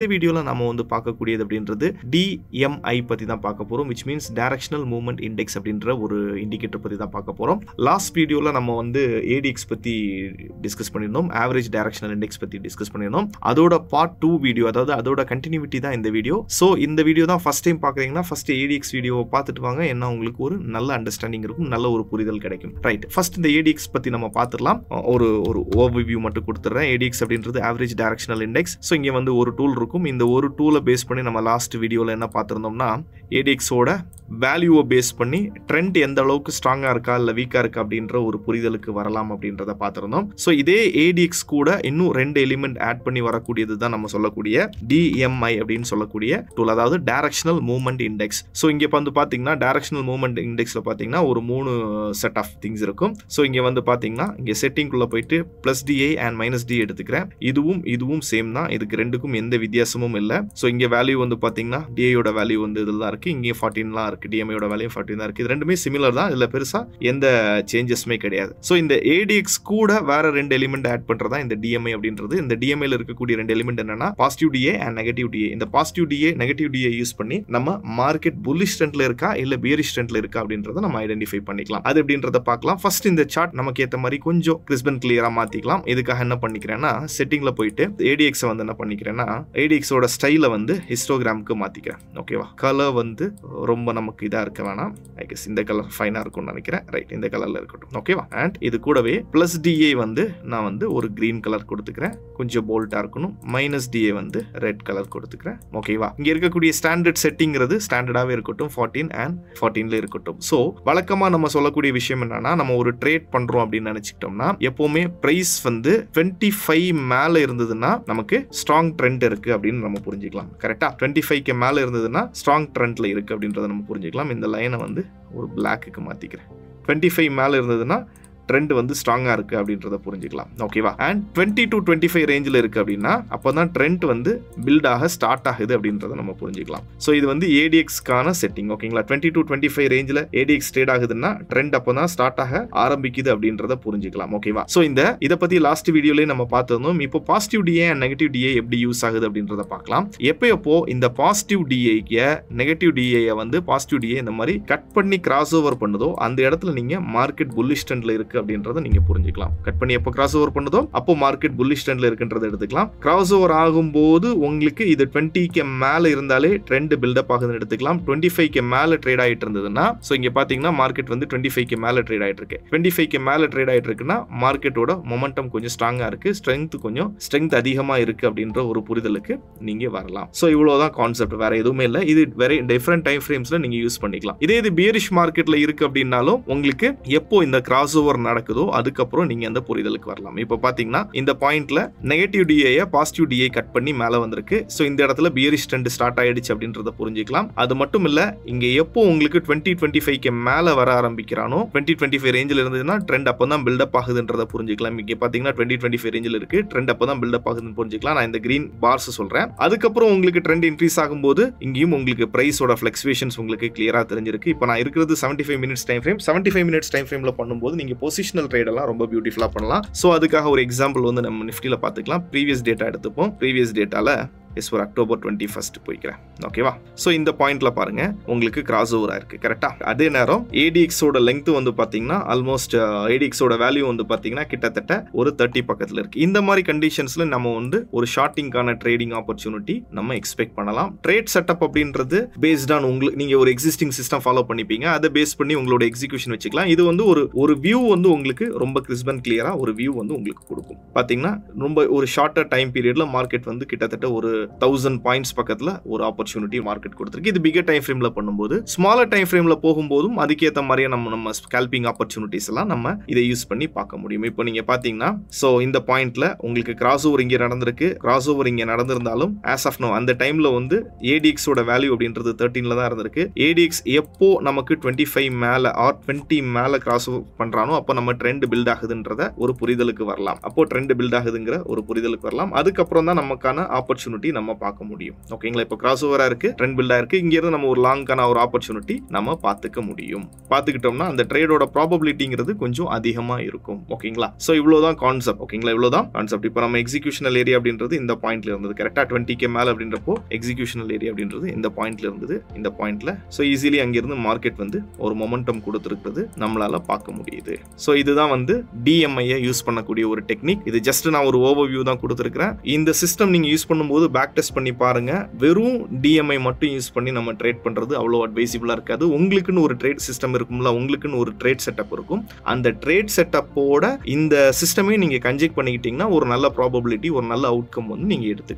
இந்த வீடியோல நாம வந்து பார்க்கக்கூடியது அப்படின்றது DMI பத்தி தான் பார்க்க போறோம், which means directional movement index அப்படின்ற ஒரு இண்டிகேட்டர் பத்தி தான் பார்க்க போறோம். லாஸ்ட் வீடியோல நம்ம வந்து ADX பத்தி டிஸ்கஸ் பண்ணிருந்தோம், ஆவரேஜ் டைரக்ஷனல் இண்டெக்ஸ் பத்தி டிஸ்கஸ் பண்ணிருந்தோம். அதோட பார்ட் 2 வீடியோ, அதாவது அதோட கண்டினியூட்டி தான் இந்த வீடியோ. சோ இந்த வீடியோ தான் ஃபர்ஸ்ட் டைம் பார்க்கறீங்கன்னா ஃபர்ஸ்ட் ADX வீடியோவை பார்த்துட்டு வாங்க, என்ன உங்களுக்கு ஒரு நல்ல அண்டர்ஸ்டாண்டிங் இருக்கும், நல்ல ஒரு புரிதல் கிடைக்கும். ரைட், ஃபர்ஸ்ட் இந்த ADX பத்தி நம்ம பார்த்துடலாம். ஒரு ஓவர்வியூ மட்டும் கொடுத்துறேன். ADX அப்படின்றது ஆவரேஜ் டைரக்ஷனல் இண்டெக்ஸ். சோ இங்க வந்து ஒரு டூல் இருக்கும். இந்த ஒரு டூலை பேஸ் பண்ணி நம்ம லாஸ்ட் வீடியோல என்ன பார்த்திருந்தோம்னா, ADX ஓட வேல்யூவை பேஸ் பண்ணி ட்ரெண்ட் எந்த அளவுக்கு ஸ்ட்ராங்கா இருக்கா இல்ல வீக்கா இருக்கா அப்படின்ற ஒரு புரிதலுக்கு வரலாம் அப்படின்றத பார்த்திருந்தோம். சோ இதே ADX கூட இன்னும் ரெண்டு எலிமெண்ட் ஆட் பண்ணி வரக்கூடியது தான் நம்ம சொல்லக்கூடிய DMI அப்படின்னு சொல்லக்கூடிய டூல், அதாவது டைரக்ஷனல் மூவ்மெண்ட் இண்டெக்ஸ். சோ இங்க வந்து பாத்தீங்கன்னா டைரக்ஷனல் மூவ்மெண்ட் இண்டெக்ஸ்ல பாத்தீங்கன்னா ஒரு 3 செட் ஆஃப் திங்ஸ் இருக்கும். சோ இங்க வந்து பாத்தீங்கன்னா இங்க செட்டிங் குள்ள போயிட்டு +DI and -D எடுத்துக்கிறேன். இதுவும் சேம் தான், இதுக்கு ரெண்டுக்கும் எந்த வித்தியாசமும் இல்ல. சோ இங்க வேல்யூ வந்து பாத்தீங்கன்னா DI யோட வேல்யூ வந்து இதெல்லாம் இருக்கு, இங்க 14 இருக்கு, DMI யோட வேல்யூ 14 தான் இருக்கு. இது ரெண்டுமே சிமிலர் தான், இதுல பெருசா எந்த சேஞ்சஸ்மே கிடையாது. சோ இந்த ADX கூட வேற ரெண்டு எலிமெண்ட் ஆட் பண்றதா இந்த DMI அப்படின்றது. இந்த DMI ல இருக்கக்கூடிய ரெண்டு எலிமெண்ட் என்னன்னா positive DA and negative DA. இந்த positive DA negative DA use பண்ணி நம்ம மார்க்கெட் புல்லிஷ் ட்ரெண்ட்ல இருக்கா இல்ல பியரிஷ் ட்ரெண்ட்ல இருக்கா அப்படின்றத நம்ம ஐடென்டிஃபை பண்ணிக்கலாம். அது எப்படின்றத பார்க்கலாம். ஃபர்ஸ்ட் இந்த சார்ட் நமக்கு ஏத்த மாதிரி கொஞ்சம் கிறிஸ்ப் அண்ட் கிளியரா மாத்திக்கலாம். இதுக்காக என்ன பண்ணிக்கிறேன்னா, செட்டிங்ல போயிட்டு ADX வந்து என்ன பண்ணிக்கிறேன்னா, ADX ஓட ஸ்டைல வந்து ஹிஸ்டோகிராமுக்கு மாத்திக்கிறேன். ஓகேவா, கலர் வந்து ரொம்ப நமக்கு இதா இருக்க வேணாம். ஐ கெஸ் இந்த கலர் ஃபைனா இருக்கும்னு நினைக்கிறேன். ரைட், இந்த கலர்ல இருக்கட்டும். ஓகேவா, அண்ட் இது கூடவே +DA வந்து நான் வந்து ஒரு கிரீன் கலர் கொடுத்துக்கிறேன், கொஞ்சம் போல்டா இருக்கணும். -DA வந்து ரெட் கலர் கொடுத்துக்கிறேன். ஓகேவா, இங்க இருக்கக்கூடிய ஸ்டாண்டர்ட் செட்டிங்கிறது ஸ்டாண்டர்டாவே இருக்கட்டும், 14 and 14ல இருக்கட்டும். சோ வழக்கமா நம்ம சொல்லக்கூடிய விஷயம் என்னன்னா, நம்ம ஒரு ட்ரேட் பண்றோம் அப்படின்னு நினைச்சிட்டோம்னா எப்பவுமே பிரைஸ் வந்து 25 மேல இருந்ததுன்னா நமக்கு ஸ்ட்ராங் ட்ரெண்ட் இருக்கு அப்படின்னு நம்ம புரிஞ்சுக்கலாம். கரெக்டா, 25க்கு மேல இருந்ததுன்னா ஸ்ட்ராங் ட்ரெண்ட்ல இருக்கு அப்படின்றத நம்ம புரிஞ்சுக்கலாம். இந்த லைனை வந்து ஒரு பிளாக்குக்கு மாத்திக்கிறேன். 25 மேல இருந்ததுன்னா ட்ரெண்ட் வந்து ஸ்ட்ராங்கா இருக்கு அப்படின்றத புரிஞ்சுக்கலாம். ஓகேவா, அண்ட் 20 to 25 ரேஞ்சில் இருக்கு அப்படின்னா அப்பதான் ட்ரெண்ட் வந்து பில்ட் ஆக ஸ்டார்ட் ஆகுது அப்படின்றத நம்ம புரிஞ்சுக்கலாம். சோ இது வந்து ADX-க்கான செட்டிங். ஓகேங்களா, 20 to 25 ரேஞ்சில் ADX ட்ரேட் ஆகுதுன்னா ட்ரெண்ட் அப்பதான் ஸ்டார்ட் ஆக ஆரம்பிக்குது அப்படின்றத புரிஞ்சுக்கலாம். ஓகேவா, சோ இத பத்தி லாஸ்ட் வீடியோலயே நம்ம பார்த்திருந்தோம். இப்போ positive DA and negative DA எப்படி யூஸ் ஆகுது அப்படின்றத பார்க்கலாம். எப்போ இந்த பாசிட்டிவ் DA-க்கு நெகட்டிவ் DA-ய வந்து பாசிட்டிவ் DA இந்த மாதிரி கட் பண்ணி கிராஸ் ஓவர் பண்ணுதோ அந்த இடத்துல நீங்க மார்க்கெட் புல்லிஷ் ட்ரெண்ட்ல இருக்கு அப்படின்றத நீங்க புரிஞ்சுக்கலாம். கட் பண்ணி எப்போ கிராஸ் ஓவர் பண்ணுதோ அப்போ மார்க்கெட் புல்லிஷ் ட்ரெண்ட்ல இருக்குன்றத எடுத்துக்கலாம். கிராஸ் ஓவர் ஆகும்போது உங்களுக்கு இது 20க்கு மேல இருந்தாலே ட்ரெண்ட் பில்டப் ஆகுதுன்னு எடுத்துக்கலாம். 25க்கு மேல ட்ரேட் ஆயிட்டு இருந்ததுன்னா, சோ இங்க பாத்தீங்கன்னா மார்க்கெட் வந்து 25க்கு மேல ட்ரேட் ஆயிட்டு இருக்கு. 25க்கு மேல ட்ரேட் ஆயிட்டு இருக்குன்னா மார்க்கெட்டோட மொமெண்டம் கொஞ்சம் ஸ்ட்ராங்கா இருக்கு, ஸ்ட்ரெங்த் அதிகமா இருக்கு அப்படின்ற ஒரு புரிதலுக்கு நீங்க வரலாம். சோ இவ்வளவுதான் கான்செப்ட், வேற எதுவுமே இல்ல. இது வெரி டிஃபரெண்ட் டைம் ஃப்ரேம்ஸ்ல நீங்க யூஸ் பண்ணிக்கலாம். இதே இது பியரிஷ் மார்க்கெட்ல இருக்கு அப்படின்னாலும் உங்களுக்கு எப்போ இந்த கிராஸ் ஓவர் நடக்குதோ அதுக்கப்புறம் நீங்க அந்த புரிதலுக்கு வரலாம். இப்போ பாத்தீங்கன்னா இந்த பாயிண்ட்ல negative DA positive DA cut பண்ணி மேல வந்திருக்கு. சோ இந்த இடத்துல பியரிஷ் ட்ரெண்ட் ஸ்டார்ட் ஆயிடுச்சு அப்படின்றத புரிஞ்சுக்கலாம். அது மட்டும் இல்ல, இங்க எப்போ உங்களுக்கு 20-25க்கு மேல வர ஆரம்பிக்கிறானோ 20-25 ரேஞ்சில் இருந்ததுன்னா ட்ரெண்ட் அப்பதான் பில்டப் ஆகுதுன்றத புரிஞ்சுக்கலாம். இங்க பாத்தீங்கன்னா 20-25 ரேஞ்சில் இருக்கு, ட்ரெண்ட் அப்பதான் பில்டப் ஆகுதுன்னு புரிஞ்சுக்கலாம். நான் இந்த கிரீன் பார்ஸ் சொல்றேன். அதுக்கப்புறம் உங்களுக்கு ட்ரெண்ட் இன்க்ரீஸ் ஆகும்போது இங்கேயும் உங்களுக்கு பிரைஸோட ஃபிளக்சுவேஷன்ஸ் உங்களுக்கு கிளியரா தெரிஞ்சிருக்கு. இப்போ நான் இருக்கிறது 75 minutes time frame. 75 minutes time ஃப்ரேம்ல பண்ணும்போது நீங்க பொசிஷனல் ட்ரேட் எல்லாம் ரொம்ப பியூட்டிஃபுல்லா பண்ணலாம். சோ அதுக்காக ஒரு எக்ஸாம்பிள் வந்து நம்ம நிஃப்டில பாத்துக்கலாம். ப்ரீவியஸ் டேட்டா எடுத்துப்போம். ப்ரீவியஸ் டேட்டால ஒரு அக்டோபர் 21 போய்க்கிறேன். ஓகேவா, சோ இந்த பாயிண்ட்ல பாருங்க உங்களுக்கு கிராஸ் ஓவர் ஆயிருக்கு. கரெக்டா, அதே நேரம் ADX ஓட லெங்த் வந்து பாத்தீங்கன்னா ஆல்மோஸ்ட் ADX ஓட வேல்யூ வந்து பாத்தீங்கன்னா கிட்டத்தட்ட ஒரு 30 பக்கத்துல இருக்கு. இந்த மாதிரி கண்டிஷன்ஸ்ல நம்ம வந்து ஒரு ஷார்ட்டிங்கான ட்ரேடிங் ஆப்பர்ச்சுனிட்டி நம்ம எக்ஸ்பெக்ட் பண்ணலாம். ட்ரேட் செட்டப் அப்படின்றது பேஸ்ட் ஆன் உங்களுக்கு, நீங்க ஒரு எக்ஸிஸ்டிங் சிஸ்டம் ஃபாலோ பண்ணிப்பீங்க, அதை பேஸ் பண்ணி உங்களோட எக்ஸிகியூஷன் வச்சுக்கலாம். இது வந்து ஒரு வியூ வந்து உங்களுக்கு ரொம்ப கிறிஸ்ப் அண்ட் கிளியரா ஒரு வியூ வந்து உங்களுக்கு கொடுக்கும். பாத்தீங்கன்னா ரொம்ப ஒரு ஷார்ட்டர் டைம் பீரியட்ல மார்க்கெட் வந்து கிட்டத்தட்ட ஒரு 1000 பாயிண்ட்ஸ் பக்கத்துல ஒரு ஆப்பர்ச்சுனிட்டி மார்க்கெட் கொடுத்திருக்கு. இது பிகர் டைம் ஃப்ரேம்ல பண்ணும்போது, ஸ்மாலர் டைம் ஃப்ரேம்ல போகும்போதும் அதுக்கேற்ற மாதிரியே நம்ம ஸ்கேல்பிங் ஆப்பர்ச்சுனிட்டிஸ் எல்லாம் நம்ம இதை யூஸ் பண்ணி பார்க்க முடியும். இப்போ நீங்க பாத்தீங்கன்னா சோ இந்த பாயிண்ட்ல உங்களுக்கு கிராஸ் ஓவர் இங்க நடந்திருக்கு. கிராஸ் ஓவர் இங்க நடந்திருந்தாலும் ஆஸ் ஆஃப் நோ அந்த டைம்ல வந்து ADX ஓட வேல்யூ அப்படின்றது 13ல தான் இருந்திருக்கு. ADX எப்போ நமக்கு 25 மேல ஆர் 20 மேல கிராஸ் ஓவர் பண்றானோ அப்போ நம்ம ட்ரெண்ட் பில்ட் ஆகுதுன்றத ஒரு புரிதலுக்கு வரலாம். அப்போ ட்ரெண்ட் பில்ட் ஆகுதுங்கிற ஒரு புரிதலுக்கு வரலாம். அதுக்கப்புறம் தான் நமக்கான ஆப்பர்ச்சுனிட்டி ஆப்பர்ச்சுனிட்டி நம்ம பார்க்க முடியும். ஓகேங்களா? இப்போ கிராஸ் ஓவரா இருக்கு, ட்ரெண்ட் பில்டா இருக்கு, இங்க இருந்து நம்ம ஒரு லாங்கான ஒரு ஆப்பர்ச்சுனிட்டி நம்ம பார்த்துக்க முடியும். பார்த்துக்கிட்டோம்னா அந்த ட்ரேடோட ப்ராபபிலிட்டிங்கிறது கொஞ்சம் அதிகமா இருக்கும். ஓகேங்களா? சோ இவ்வளவுதான் கான்செப்ட். ஓகேங்களா? இவ்வளவுதான் கான்செப்ட். இப்போ நம்ம எக்ஸிகியூஷனல் ஏரியா அப்படின்றது இந்த பாயிண்ட்ல இருந்தது. கரெக்டா 20k மேல அப்படின்றப்போ எக்ஸிகியூஷனல் ஏரியா அப்படின்றது இந்த பாயிண்ட்ல இருந்தது. இந்த பாயிண்ட்ல சோ ஈஸிலி அங்க இருந்து மார்க்கெட் வந்து ஒரு மொமெண்டம் கொடுத்திருக்கிறது நம்மளால பார்க்க முடியுது. சோ இதுதான் வந்து DMI யூஸ் பண்ணக்கூடிய ஒரு டெக்னிக். இது ஜஸ்ட் நான் ஒரு ஓவர்வியூ தான் கொடுத்திருக்கிறேன். இந்த சிஸ்டம் நீங்க யூஸ் பண்ணும்போது பேக் டெஸ்ட் பண்ணி பாருங்க. வெறும் DMI மட்டும் யூஸ் பண்ணி நம்ம ட்ரேட் பண்றது அவ்வளவு அட்வைசபிளா இருக்காது. உங்களுக்குன்னு ஒரு ட்ரேட் சிஸ்டம் இருக்கும்ல, உங்களுக்குன்னு ஒரு ட்ரேட் செட்டப் இருக்கும். அந்த ட்ரேட் செட்டப்போட இந்த சிஸ்டமே நீங்க கன்ஜெக்ட் பண்ணிக்கிட்டீங்கன்னா ஒரு நல்ல ப்ராபபிலிட்டி, ஒரு நல்ல அவுட்கம் வந்து நீங்க எடுத்துக்கலாம்.